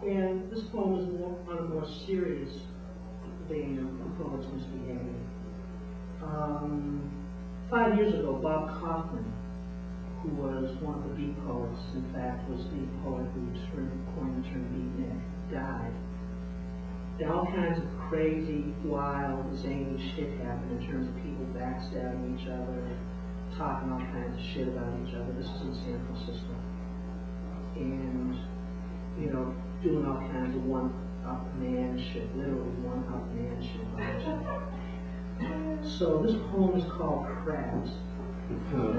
And this poem is more on a more serious vein of the poet's misbehavior. 5 years ago, Bob Kaufman, who was one of the beat poets, in fact, was the poet who coined the term beatnik, died. And all kinds of crazy, wild, zany shit happened in terms of people backstabbing each other, talking all kinds of shit about each other. This is in San Francisco. And, you know, doing all kinds of one-up man shit, literally one-up man shit about each other. So this poem is called Crabs. And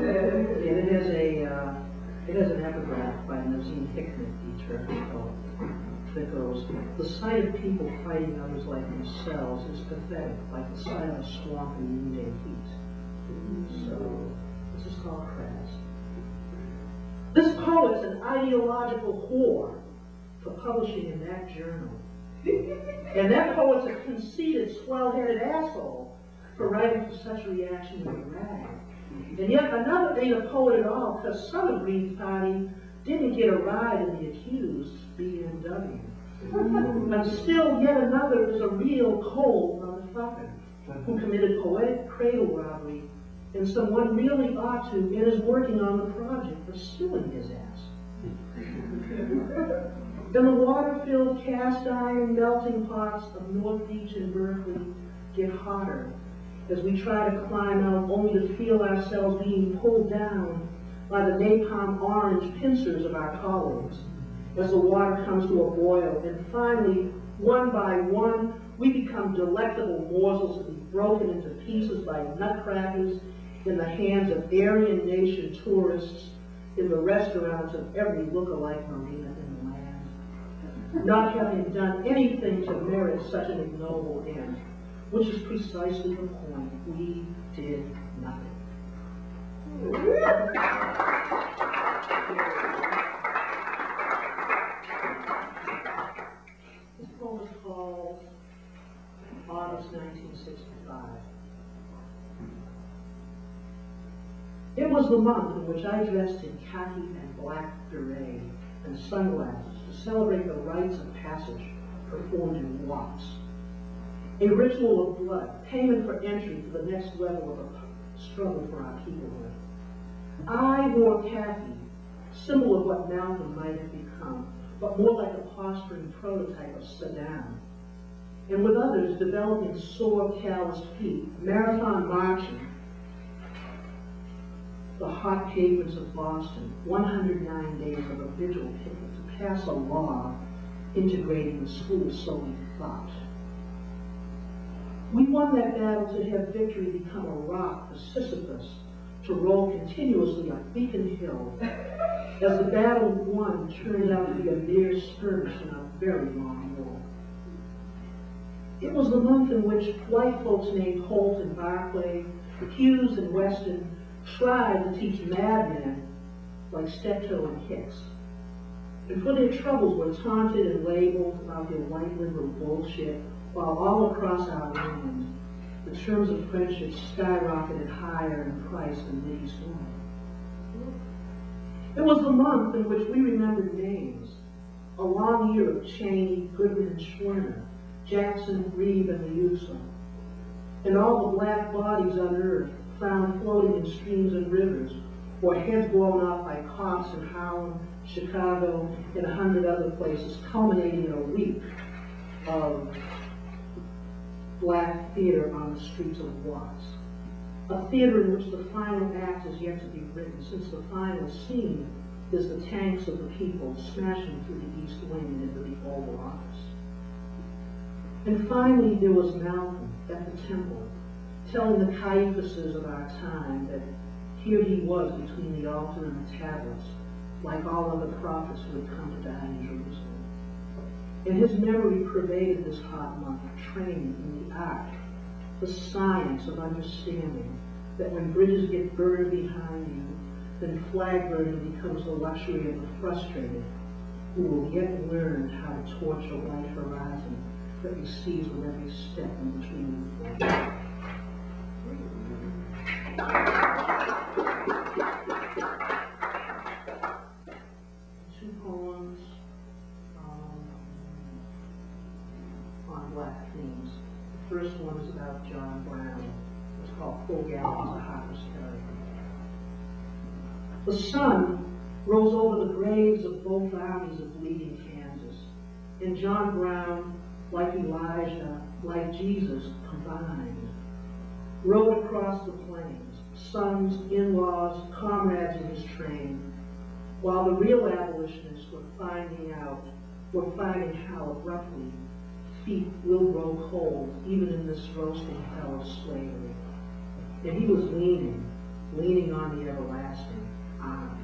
it has an epigraph by Nazim Hikmet, the Turkish poet, that goes, "The sight of people fighting others like themselves is pathetic, like the sight of a swamp in noonday heat." So this is called Crabs. This poet's an ideological whore for publishing in that journal. And that poet's a conceited, swell-headed asshole for writing for such a reaction in a rag. And yet another ain't a poet at all, because Son of Green's party didn't get a ride in the accused BMW. And still yet another is a real cold motherfucker who committed poetic cradle robbery, and someone really ought to and is working on the project for suing his ass. Then the water-filled cast iron melting pots of North Beach and Berkeley get hotter as we try to climb out, only to feel ourselves being pulled down by the napalm orange pincers of our colleagues as the water comes to a boil, and finally, one by one, we become delectable morsels to be broken into pieces by nutcrackers in the hands of Aryan nation tourists in the restaurants of every look-alike marina in the land, not having done anything to merit such an ignoble end, which is precisely the point. We did nothing. This poem is called August 1965. It was the month in which I dressed in khaki and black beret and sunglasses to celebrate the rites of passage performed in Watts. A ritual of blood, payment for entry to the next level of a struggle for our peoplehood. I wore khaki, symbol of what Malcolm might have become, but more like a posturing prototype of Saddam. And with others developing sore, calloused feet, marathon marching, the hot pavements of Boston, 109 days of a vigil picket to pass a law integrating the school so we thought. We won that battle to have victory become a rock for Sisyphus to roll continuously up Beacon Hill, as the battle won turned out to be a mere skirmish in a very long war. It was the month in which white folks named Holt and Barclay, Hughes and Weston, tried to teach madmen like Steptoe and Hicks. And for their troubles were taunted and labeled about their white liberal bullshit, while all across our land, the terms of friendship skyrocketed higher in price than Mideast oil. It was the month in which we remembered names. A long year of Cheney, Goodman, and Schwerner, Jackson, Reeve, and the Uso. And all the black bodies unearthed, found floating in streams and rivers, or heads blown off by cops in Harlem, Chicago, and 100 other places, culminating in a week of black theater on the streets of Watts. A theater in which the final act is yet to be written, since the final scene is the tanks of the people smashing through the East Wing and into the Oval Office. And finally, there was Malcolm at the temple, telling the Caiaphases of our time that here he was between the altar and the tablets, like all other prophets who had come to die in Jerusalem. And his memory pervaded this hot month of training in the art, the science of understanding that when bridges get burned behind you, then flag burning becomes the luxury of the frustrated, who will yet learn how to torch a white horizon that recedes with every step in between you. Two poems. themes. The first one is about John Brown. It's called Full Gallons of Harper's Ferry. The sun rose over the graves of both armies of bleeding Kansas, and John Brown, like Elijah, like Jesus, combined, rode across the plains, sons, in-laws, comrades in his train, while the real abolitionists were finding how abruptly feet will grow cold, even in this roasting hell of slavery. And he was leaning on the everlasting arm.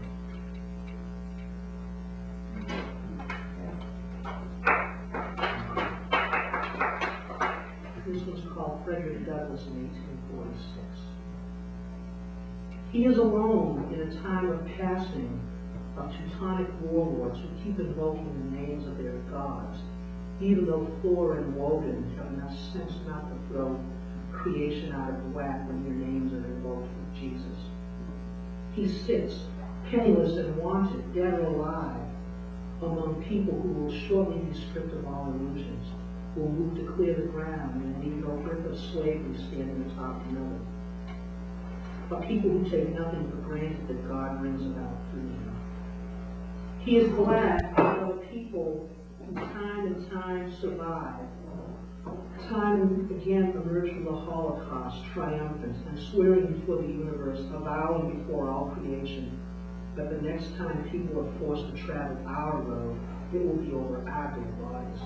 This was called Frederick Douglass in 1846. He is alone in a time of passing of Teutonic warlords who keep invoking the names of their gods, even though Thor and Woden have enough sense not to throw creation out of whack when your names are invoked with Jesus. He sits, penniless and wanted, dead or alive, among people who will shortly be stripped of all illusions, will move to clear the ground and leave no grip of slavery standing atop another. A people who take nothing for granted that God brings about through him. He is glad for the people who time and time survive, time and again emerge from the Holocaust triumphant and swearing before the universe, avowing before all creation that the next time people are forced to travel our road, it will be over our dead bodies.